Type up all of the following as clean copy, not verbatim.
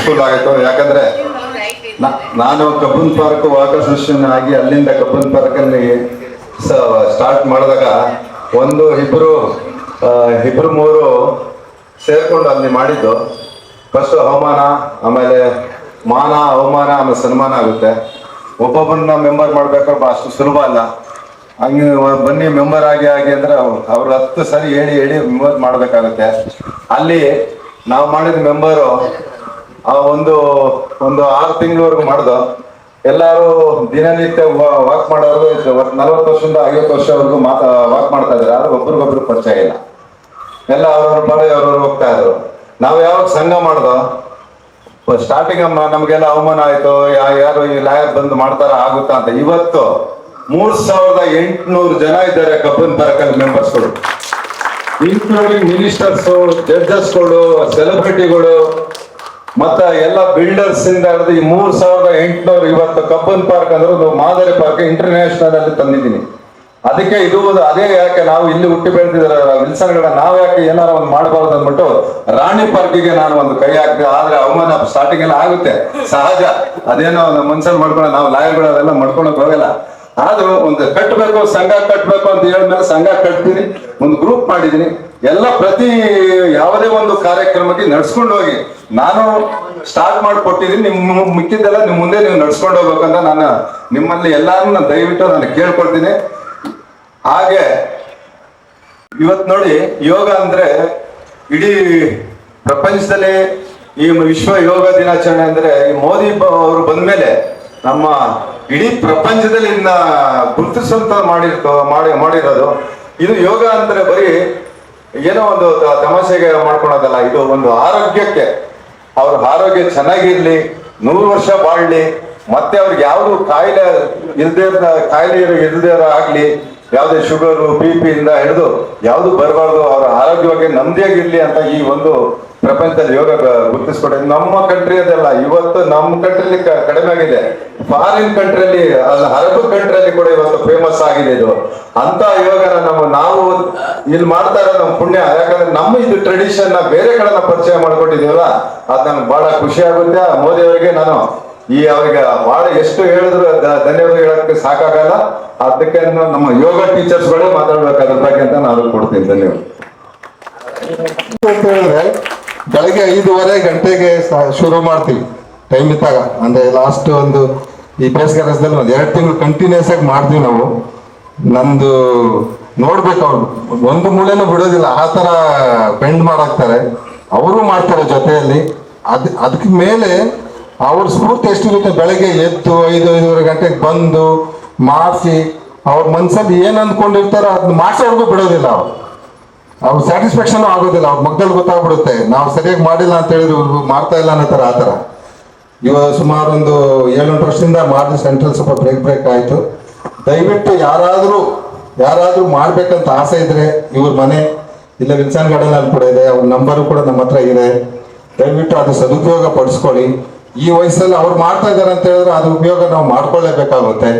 Useful ಆಯಿತು. ಯಾಕಂದ್ರೆ ನಾನು ಕಬ್ಬನ್ ಪಾರ್ಕ್ ವಾಕರ್ಸನ್ ಆಗಿ ಅಲ್ಲಿಂದ ಕಬ್ಬನ್ ಪಾರ್ಕಲ್ಲಿ ಸ್ಟಾರ್ಟ್ ಮಾಡಿದಾಗ ಇಬ್ರು ಮೂರು ಸೇರ್ಕೊಂಡು ಅಲ್ಲಿ ಮಾಡಿದ್ದು. ಫಸ್ಟ್ ಅವಮಾನ, ಆಮೇಲೆ ಮಾನ, ಅವಮಾನ, ಆಮೇಲೆ ಸನ್ಮಾನ ಆಗುತ್ತೆ. ಒಬ್ಬೊಬ್ಬರನ್ನ ಮೆಂಬರ್ ಮಾಡ್ಬೇಕಾದ್ರೆ ಅಷ್ಟು ಸುಲಭ ಅಲ್ಲ. ಹಂಗೆ ಬನ್ನಿ ಮೆಂಬರ್ ಆಗಿ ಅಂದ್ರೆ ಅವ್ರು 10 ಸರಿ ಹೇಳಿ ಮೆಂಬರ್ ಮಾಡ್ಬೇಕಾಗುತ್ತೆ. ಅಲ್ಲಿ ನಾವು ಮಾಡಿದ ಮೆಂಬರು ಒಂದು 6 ತಿಂಗಳವರೆಗೂ ಮಾಡ್ದು. ಎಲ್ಲರೂ ದಿನನಿತ್ಯ ವಾಕ್ ಮಾಡೋರು 40 ವರ್ಷದಿಂದ 50 ವರ್ಷವರೆಗೂ ವಾಕ್ ಮಾಡ್ತಾ ಇದ್ದಾರೆ. ಆದ್ರೆ ಒಬ್ರಿಗೊಬ್ರು ಪರಿಚಯ ಇಲ್ಲ. ಎಲ್ಲ ಅವ್ರವ್ರ ಪಾಡಿಗೆ ಅವ್ರವ್ರು ಹೋಗ್ತಾ ಇದ್ರು. ನಾವು ಯಾವಾಗ ಸಂಘ ಮಾಡ್ದೋ ಸ್ಟಾರ್ಟಿಂಗ್ ನಮ್ಗೆಲ್ಲ ಅವಮಾನ ಆಯ್ತು, ಯಾರು ಈ ಲಾಯರ್ ಬಂದು ಮಾಡ್ತಾರ ಆಗುತ್ತಾ ಅಂತ. ಇವತ್ತು 3800 ಜನ ಇದ್ದಾರೆ ಕಬ್ಬನ್ ಪಾರ್ಕಲ್ಲಿ ಮೆಂಬರ್ಸ್ಗಳು, ಇನ್ಕ್ಲೂಡಿಂಗ್ ಮಿನಿಸ್ಟರ್ಸ್, ಜಡ್ಜಸ್ಗಳು, ಸೆಲೆಬ್ರಿಟಿಗಳು, ಮತ್ತ ಎಲ್ಲ ಬಿಲ್ಡರ್ಸ್ ಇಂದ ಹಿಡಿದು ಈ 3800 ಇವತ್ತು ಕಬ್ಬನ್ ಪಾರ್ಕ್ ಅಂದ್ರೆ ಒಂದು ಮಾದರಿ ಪಾರ್ಕ್ ಇಂಟರ್ನ್ಯಾಷನಲ್ ಅಲ್ಲಿ ತಂದಿದ್ದೀನಿ. ಅದಕ್ಕೆ ಇದು ಅದೇ ಯಾಕೆ ನಾವು ಇಲ್ಲಿ ಹುಟ್ಟಿ ಬೆಳೆದಿದ್ದಾರೆ ವಿಲ್ಸನ್ ಗಳ, ನಾವು ಯಾಕೆ ಏನಾರ ಒಂದು ಮಾಡಬಾರ್ದು ಅಂದ್ಬಿಟ್ಟು ರಾಣಿ ಪಾರ್ಕಿಗೆ ನಾನು ಒಂದು ಕೈ ಹಾಕಿದೆ. ಆದ್ರೆ ಅವಮಾನ ಸ್ಟಾರ್ಟಿಂಗ್ ಎಲ್ಲ ಆಗುತ್ತೆ, ಸಹಜ. ಅದೇನೋ ಮನ್ಸಲ್ಲಿ ಮಾಡ್ಕೊಂಡು ನಾವು ಲಾಯರ್ಗಳು ಅದೆಲ್ಲ ಮಾಡ್ಕೊಳಕ್ ಹೋಗಲ್ಲ. ಆದ್ರೂ ಒಂದು ಕಟ್ಟಬೇಕು, ಸಂಘ ಕಟ್ಟಬೇಕು ಅಂತ ಹೇಳಿದ್ಮೇಲೆ ಸಂಘ ಕಟ್ತೀನಿ, ಒಂದು ಗ್ರೂಪ್ ಮಾಡಿದೀನಿ. ಎಲ್ಲ ಪ್ರತಿ ಯಾವುದೇ ಒಂದು ಕಾರ್ಯಕ್ರಮಕ್ಕೆ ನಡ್ಸ್ಕೊಂಡು ಹೋಗಿ ನಾನು ಸ್ಟಾರ್ಟ್ ಮಾಡಿಕೊಟ್ಟಿದ್ದೀನಿ. ನಿಮ್ಮ ಮಿಕ್ಕಿದ್ದೆಲ್ಲ ನಿಮ್ ಮುಂದೆ ನೀವು ನಡ್ಸ್ಕೊಂಡು ಹೋಗ್ಬೇಕಂತ ನಾನು ನಿಮ್ಮಲ್ಲಿ ಎಲ್ಲಾರು ದಯವಿಟ್ಟು ನಾನು ಕೇಳ್ಕೊಳ್ತೀನಿ. ಹಾಗೆ ಇವತ್ತು ನೋಡಿ, ಯೋಗ ಅಂದ್ರೆ ಇಡೀ ಪ್ರಪಂಚದಲ್ಲಿ ಈ ವಿಶ್ವ ಯೋಗ ದಿನಾಚರಣೆ ಅಂದ್ರೆ ಈ ಮೋದಿ ಅವರು ಬಂದ್ಮೇಲೆ ನಮ್ಮ ಇಡೀ ಪ್ರಪಂಚದಲ್ಲಿ ಇನ್ನ ಗುರುತಿಸುವಂತ ಮಾಡಿರೋದು. ಇದು ಯೋಗ ಅಂದ್ರೆ ಬರೀ ಏನೋ ಒಂದು ತಮಾಷೆಗೆ ಮಾಡ್ಕೊಳೋದಲ್ಲ. ಇದು ಒಂದು ಆರೋಗ್ಯಕ್ಕೆ, ಅವ್ರ ಆರೋಗ್ಯ ಚೆನ್ನಾಗಿರ್ಲಿ, 100 ವರ್ಷ ಬಾಳ್ಲಿ, ಮತ್ತೆ ಅವ್ರಿಗೆ ಯಾವ್ದು ಕಾಯಿಲೆ ಇಲ್ದೇ ಆಗ್ಲಿ, ಯಾವುದೇ ಶುಗರು, BP ಇಂದ ಹಿಡಿದು ಯಾವ್ದು ಬರಬಾರ್ದು, ಅವ್ರ ಆರೋಗ್ಯವಾಗಿ ನೆಮ್ಮದಿಯಾಗಿರ್ಲಿ ಅಂತ ಈ ಒಂದು ಪ್ರಪಂಚದಲ್ಲಿ ಯೋಗ ಗುರುತಿಸ್ಕೊಟ್ಟಿದೆ. ನಮ್ಮ ಕಂಟ್ರಿ ಅದೆಲ್ಲ ಇವತ್ತು ನಮ್ಮ ಕಂಟ್ರಿಲಿ ಕಡಿಮೆ ಆಗಿದೆ. ಫಾರಿನ್ ಕಂಟ್ರಿಯಲ್ಲಿ, ಅರಬ್ ಕಂಟ್ರಿಯಲ್ಲಿ ಕೂಡ ಇವತ್ತು ಫೇಮಸ್ ಆಗಿದೆ ಇದು. ಅಂತ ಯೋಗನ ನಾವು ಇಲ್ಲಿ ಮಾಡ್ತಾ ಇರೋದು ನಮ್ಮ ಪುಣ್ಯ. ಯಾಕಂದ್ರೆ ನಮ್ಮ ಇದು ಟ್ರೆಡಿಷನ್ ಬೇರೆ ಕಡೆನ ಪರಿಚಯ ಮಾಡ್ಕೊಟ್ಟಿದೀವಲ್ಲ, ಅದ್ ನಂಗೆ ಬಹಳ ಖುಷಿ ಆಗುತ್ತೆ. ಮೋದಿ ಅವರಿಗೆ ನಾನು ಅವ್ರಿಗೆ ಬಹಳ ಎಷ್ಟು ಹೇಳಿದ್ರು ಧನ್ಯವಾದ ಹೇಳಕ್ಕೆ ಸಾಕಾಗಲ್ಲ. ಅದಕ್ಕೆ ನಮ್ಮ ಯೋಗ ಟೀಚರ್ಸ್ಗಳೇ ಮಾತಾಡ್ಬೇಕು ಅದ್ರ ಬಗ್ಗೆ ಅಂತ ನಾನು ಕೊಡ್ತೀನಿ. ಧನ್ಯವಾದ. ಅಂತ ಹೇಳಿದ್ರೆ ಬೆಳಗ್ಗೆ 5:30 ಗಂಟೆಗೆ ಶುರು ಮಾಡ್ತೀವಿ ಟೈಮ್ ಇದ್ದಾಗ. ಅಂದ್ರೆ ಲಾಸ್ಟ್ ಒಂದು ಈ ಬೇಸಿಗೆ ರಸದಲ್ಲಿ 2 ತಿಂಗಳು ಕಂಟಿನ್ಯೂಸ್ ಆಗಿ ಮಾಡ್ತೀವಿ ನಾವು. ನಂದು ನೋಡ್ಬೇಕು, ಅವ್ರು ಒಂದು ಮೂಲೆನೂ ಬಿಡೋದಿಲ್ಲ, ಆ ತರ ಬೆಂಡ್ ಮಾಡಾಕ್ತಾರೆ. ಅವರು ಮಾಡ್ತಾರೆ ಜೊತೆಯಲ್ಲಿ. ಅದಕ್ಕೆ ಮೇಲೆ ಅವ್ರ ಸ್ಫೂರ್ತಿ ಎಷ್ಟಿರುತ್ತೆ. ಬೆಳಗ್ಗೆ ಎದ್ದು 5-5:30 ಗಂಟೆಗೆ ಬಂದು ಮಾಡಿಸಿ ಅವ್ರ ಮನ್ಸಲ್ಲಿ ಏನ್ ಅಂದ್ಕೊಂಡಿರ್ತಾರೋ ಅದನ್ನ ಮಾಡ್ಸೋರ್ಗೂ ಬಿಡೋದಿಲ್ಲ. ಅವ್ರ ಸ್ಯಾಟಿಸ್ಫ್ಯಾಕ್ಷನ್ ಆಗೋದಿಲ್ಲ. ಅವ್ರ ಮಗ್ದಲ್ಲಿ ಗೊತ್ತಾಗ್ಬಿಡುತ್ತೆ ನಾವು ಸರಿಯಾಗಿ ಮಾಡಿಲ್ಲ ಅಂತ ಹೇಳಿದ್ರು ಮಾಡ್ತಾ ಇಲ್ಲ ಅನ್ನೋ ಆ ಥರ. ಇವಾಗ ಸುಮಾರು ಒಂದು 7-8 ವರ್ಷದಿಂದ ಮಾಡಿದ ಸೆಂಟ್ರಲ್ ಸ್ವಲ್ಪ ಬ್ರೇಕ್ ಆಯ್ತು. ದಯವಿಟ್ಟು ಯಾರಾದ್ರೂ ಮಾಡ್ಬೇಕಂತ ಆಸೆ ಇದ್ರೆ ಇವ್ರ ಮನೆ ಇಲ್ಲ ವಿಲ್ಸನ್ ಗಾರ್ಡನ್ ಅಲ್ಲಿ ಕೂಡ ಇದೆ, ಅವ್ರ ನಂಬರು ಕೂಡ ನಮ್ಮ ಹತ್ರ ಇದೆ. ದಯವಿಟ್ಟು ಅದು ಸದುಪಯೋಗ ಪಡಿಸ್ಕೊಳ್ಳಿ. ಈ ವಯಸ್ಸಲ್ಲಿ ಅವ್ರು ಮಾಡ್ತಾ ಇದಾರೆ ಅಂತ ಹೇಳಿದ್ರೆ ಅದು ಉಪಯೋಗ ನಾವು ಮಾಡ್ಕೊಳ್ಳೇಬೇಕಾಗುತ್ತೆ.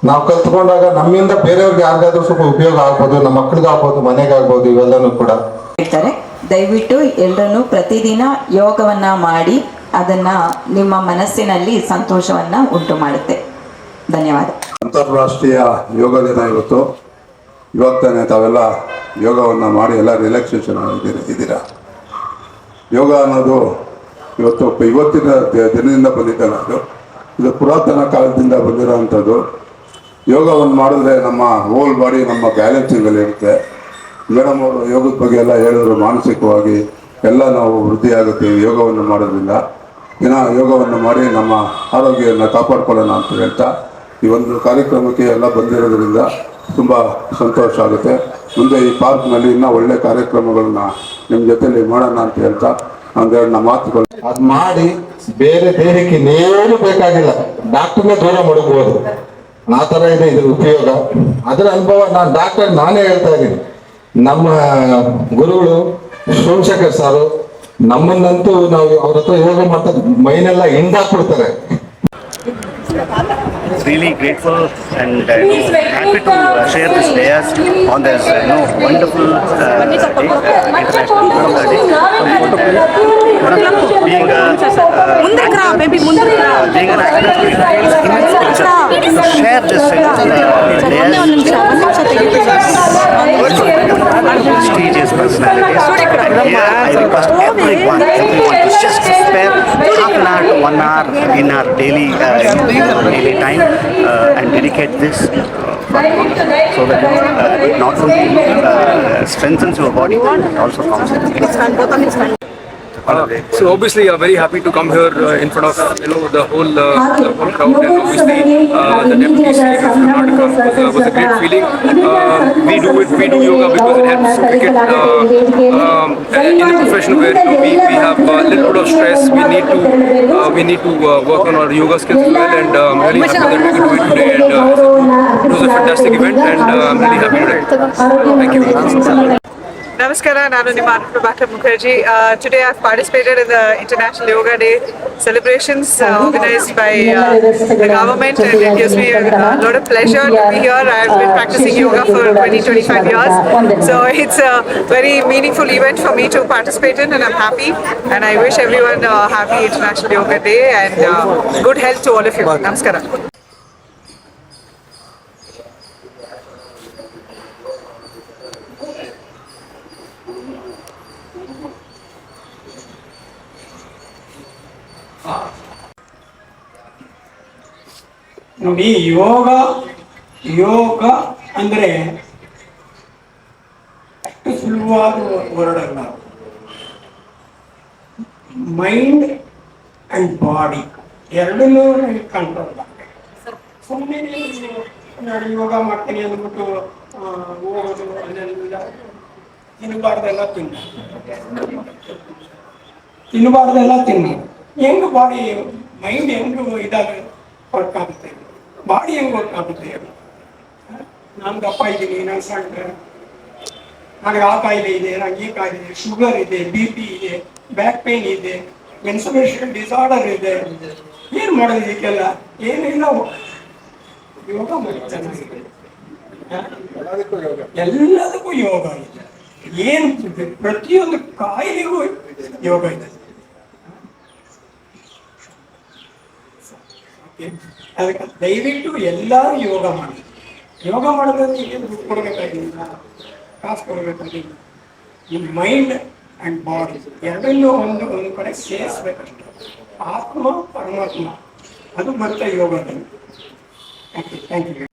ನಾವು ಕಲ್ತ್ಕೊಂಡಾಗ ನಮ್ಮಿಂದ ಬೇರೆಯವ್ರಿಗೆ ಯಾರಿಗಾದ್ರೂ ಸ್ವಲ್ಪ ಉಪಯೋಗ ಆಗ್ಬೋದು, ನಮ್ಮ ಮಕ್ಕಳಿಗಾಗ್ಬೋದು, ಮನೆಗಾಗ್ಬೋದು, ಇವೆಲ್ಲನೂ ಕೂಡ ಹೇಳ್ತಾರೆ. ದಯವಿಟ್ಟು ಎಲ್ಲರೂ ಪ್ರತಿದಿನ ಯೋಗವನ್ನ ಮಾಡಿ ಅದನ್ನ ನಿಮ್ಮ ಮನಸ್ಸಿನಲ್ಲಿ ಸಂತೋಷವನ್ನ ಉಂಟು ಮಾಡುತ್ತೆ. ಧನ್ಯವಾದ. ಅಂತಾರಾಷ್ಟ್ರೀಯ ಯೋಗ ದಿನ ಇವತ್ತಾನೆ ತಾವೆಲ್ಲ ಯೋಗವನ್ನ ಮಾಡಿ ಎಲ್ಲ ರಿಲ್ಯಾಕ್ಸೇಷನ್ ಇದ್ದೀರಾ. ಯೋಗ ಅನ್ನೋದು ಇವತ್ತಿನ ದಿನದಿಂದ ಬಂದಿದ್ದಲ್ಲ, ಇದು ಪುರಾತನ ಕಾಲದಿಂದ ಬಂದಿರೋವಂಥದ್ದು. ಯೋಗವನ್ನು ಮಾಡಿದ್ರೆ ನಮ್ಮ ಹೋಲ್ ಬಾಡಿ ನಮ್ಮ ಬ್ಯಾಲೆನ್ಸಿಂಗಲ್ಲಿ ಇರುತ್ತೆ. ಮೇಡಮ್ ಅವರು ಯೋಗದ ಬಗ್ಗೆ ಎಲ್ಲ ಹೇಳಿದ್ರು, ಮಾನಸಿಕವಾಗಿ ಎಲ್ಲ ನಾವು ವೃದ್ಧಿ ಆಗುತ್ತೀವಿ ಯೋಗವನ್ನು ಮಾಡೋದ್ರಿಂದ. ದಿನ ಯೋಗವನ್ನು ಮಾಡಿ ನಮ್ಮ ಆರೋಗ್ಯವನ್ನು ಕಾಪಾಡ್ಕೊಳ್ಳೋಣ ಅಂತ ಹೇಳ್ತಾ ಈ ಒಂದು ಕಾರ್ಯಕ್ರಮಕ್ಕೆ ಎಲ್ಲ ಬಂದಿರೋದ್ರಿಂದ ತುಂಬ ಸಂತೋಷ ಆಗುತ್ತೆ. ಮುಂದೆ ಈ ಪಾರ್ಕ್ನಲ್ಲಿ ಇನ್ನೂ ಒಳ್ಳೆ ಕಾರ್ಯಕ್ರಮಗಳನ್ನ ನಿಮ್ಮ ಜೊತೆಲಿ ಮಾಡೋಣ ಅಂತ ಹೇಳ್ತಾ ಒಂದೆರಡು ಮಾತುಗಳು ಅದ್ ಮಾಡಿ ಬೇರೆ ದೇಹಕ್ಕೆ ಇನ್ನೇನು ಬೇಕಾಗಿಲ್ಲ, ಡಾಕ್ಟರ್ನೇ ದೂರ ಮಡಗಬಹುದು. ಆ ಥರ ಇದೆ ಇದ್ರ ಉಪಯೋಗ. ಅದರ ಅನುಭವ ನಾನೇ ಹೇಳ್ತಾ ಇದ್ದೀನಿ. ನಮ್ಮ ಗುರುಗಳು ಸೋಮಶೇಖರ್ ಸಾರು ನಮ್ಮನ್ನಂತೂ ನಾವು ಅವ್ರ ಹತ್ರ ಯೋಗ ಮಾಡ್ತಾ ಮೈನೆಲ್ಲ ಹಿಂದಾಕ್ಬಿಡ್ತಾರೆ. really grateful and happy to share this layers on this wonderful International Yoga Day. Being an actor, it feels immense pleasure to share this prestigious personalities. And here I request everyone to just spare half an hour to 1 hour in our daily time and dedicate this so that it not only strengthens your body but also comes in. So obviously, very happy to come here in front of the whole crowd, and obviously the deputy state of Karnataka was a great feeling. We do yoga because it helps to get in a profession where we have a little bit of stress. We need to work on our yoga skills as well, and I'm really happy that we could do it today. And it was a fantastic event, and I'm really happy today. Thank you. Namaskara, Nanu Nimma Prabhakar Mukherjee. Today I've participated in the International Yoga Day celebrations organized by the government, and it gives me a lot of pleasure to be here. I've been practicing yoga for 20-25 years, so it's a very meaningful event for me to participate in, and I'm happy, and I wish everyone a happy International Yoga Day and good health to all of you. Namaskara. ನೋಡಿ, ಯೋಗ ಅಂದರೆ ಅಷ್ಟು ಸುಲಭವಾದ word ಅಲ್ಲ. Mind and body ಎರಡನ್ನೂ control ಮಾಡಬೇಕು. ಸುಮ್ಮನೆ ನಾನು ಯೋಗ ಮಾಡ್ತೀನಿ ಅಂದ್ಬಿಟ್ಟು ಹೋಗೋದು ಅಲ್ಲೆಲ್ಲ ತಿನ್ನಬಾರ್ದೆಲ್ಲ ತಿನ್ನು ಹೆಂಗ್ ಬಾಡಿ ಮೈಂಡ್ ಹೆಂಗ್ ಇದಾಗ ವರ್ಕ್ ಆಗುತ್ತೆ, ಬಾಡಿ ಹೆಂಗ್ ವರ್ಕ್ ಆಗುತ್ತೆ. ನಾನು ದಪ್ಪ ಇದ್ದೀನಿ, ನಾನು ಸಣ್ಣ, ನನಗೆ ಆ ಕಾಯಿಲೆ ಇದೆ, ನನಗೆ ಈ ಕಾಯಿಲೆ ಇದೆ, ಶುಗರ್ ಇದೆ, BP ಇದೆ, ಬ್ಯಾಕ್ ಪೇನ್ ಇದೆ, ಮೆನ್ಸುರೇಷನ್ ಡಿಸಾರ್ಡರ್ ಇದೆ. ಏನ್ ಮಾಡೋದು ಇದಕ್ಕೆಲ್ಲ? ಏನಿಲ್ಲ, ಯೋಗ ಮಾಡಿ ಚೆನ್ನಾಗಿದೆ. ಎಲ್ಲದಕ್ಕೂ ಯೋಗ ಇದೆ. ಏನು ಪ್ರತಿಯೊಂದು ಕಾಯಿಲೆಗೂ ಯೋಗ ಇದೆ. ಅದಕ್ಕೆ ದಯವಿಟ್ಟು ಎಲ್ಲರೂ ಯೋಗ ಮಾಡಿ. ಯೋಗ ಮಾಡೋದ್ರಲ್ಲಿ ಏನು ದುಡ್ಡು ಕೊಡಬೇಕಾಗಿಲ್ಲ, ಕಾಸು ಕೊಡಬೇಕಾಗಿಲ್ಲ. ಈ ಮೈಂಡ್ ಆ್ಯಂಡ್ ಬಾಡಿ ಎರಡನ್ನೂ ಒಂದು ಕಡೆ ಸೇರಿಸ್ಬೇಕಷ್ಟೆ. ಆತ್ಮ ಪರಮಾತ್ಮ ಅದು ಬರುತ್ತೆ ಯೋಗದಲ್ಲಿ. Thank you.